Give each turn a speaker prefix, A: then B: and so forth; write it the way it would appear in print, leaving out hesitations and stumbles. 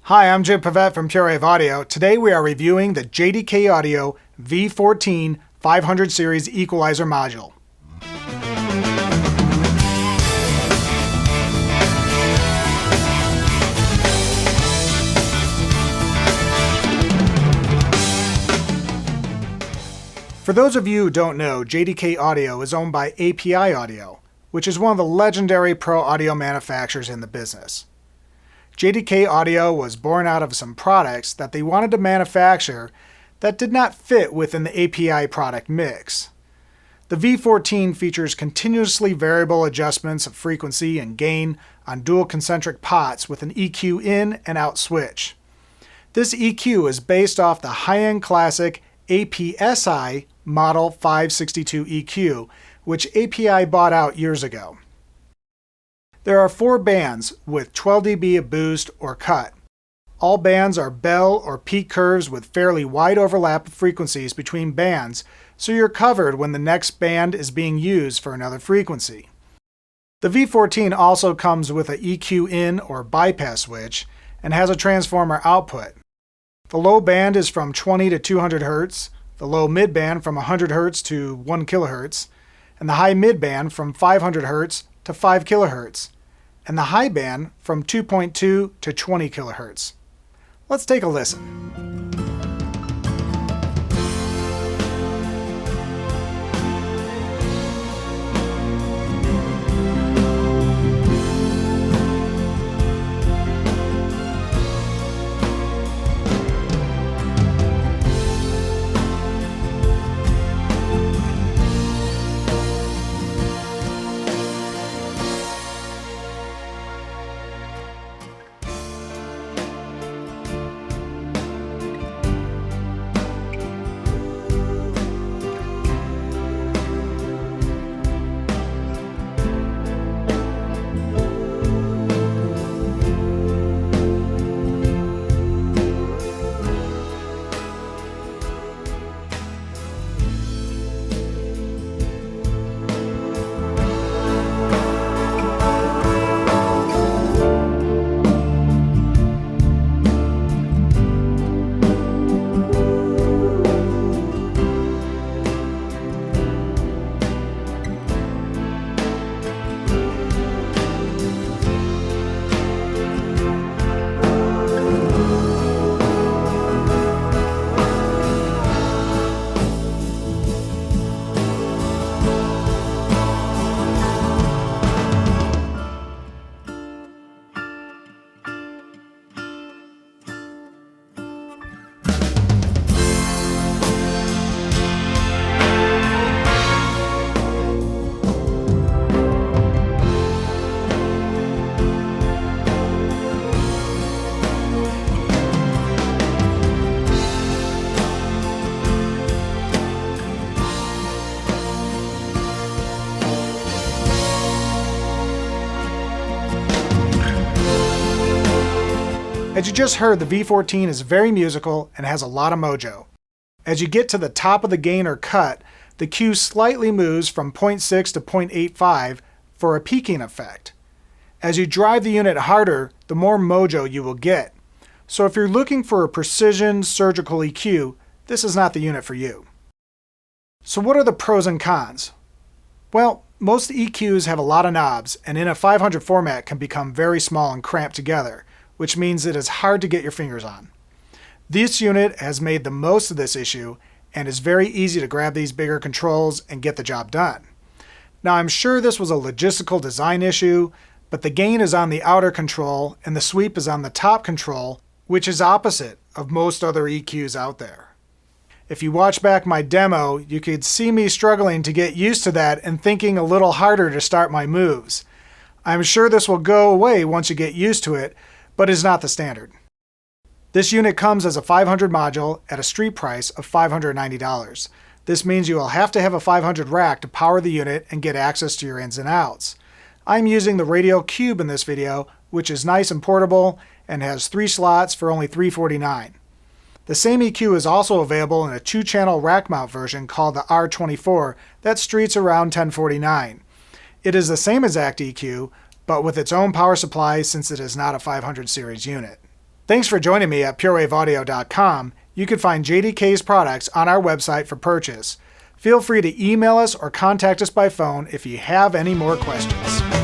A: Hi, I'm Jim Pavett from Purewave Audio. Today we are reviewing the JDK Audio V14 500 Series Equalizer module. For those of you who don't know, JDK Audio is owned by API Audio, which is one of the legendary pro audio manufacturers in the business. JDK Audio was born out of some products that they wanted to manufacture that did not fit within the API product mix. The V14 features continuously variable adjustments of frequency and gain on dual concentric pots with an EQ in and out switch. This EQ is based off the high-end classic APSI Model 562 EQ, which API bought out years ago. There are 4 bands with 12 dB of boost or cut. All bands are bell or peak curves with fairly wide overlap of frequencies between bands, so you're covered when the next band is being used for another frequency. The V14 also comes with an EQ in or bypass switch and has a transformer output. The low band is from 20 to 200 Hz, the low mid band from 100 Hz to 1 kHz, and the high mid band from 500 Hz to 5 kHz. And the high band from 2.2 to 20 kHz. Let's take a listen. As you just heard, the V14 is very musical and has a lot of mojo. As you get to the top of the gain or cut, the Q slightly moves from 0.6 to 0.85 for a peaking effect. As you drive the unit harder, the more mojo you will get. So if you're looking for a precision surgical EQ, this is not the unit for you. So what are the pros and cons? Well, most EQs have a lot of knobs and in a 500 format can become very small and cramped together, which means it is hard to get your fingers on. This unit has made the most of this issue and is very easy to grab these bigger controls and get the job done. Now I'm sure this was a logistical design issue, but the gain is on the outer control and the sweep is on the top control, which is opposite of most other EQs out there. If you watch back my demo, you could see me struggling to get used to that and thinking a little harder to start my moves. I'm sure this will go away once you get used to it, but is not the standard. This unit comes as a 500 module at a street price of $590. This means you will have to have a 500 rack to power the unit and get access to your ins and outs. I'm using the Radial Cube in this video, which is nice and portable and has 3 slots for only $349. The same EQ is also available in a 2-channel rack mount version called the R24 that streets around $1049. It is the same exact EQ, but with its own power supply since it is not a 500 series unit. Thanks for joining me at purewaveaudio.com. You can find JDK's products on our website for purchase. Feel free to email us or contact us by phone if you have any more questions.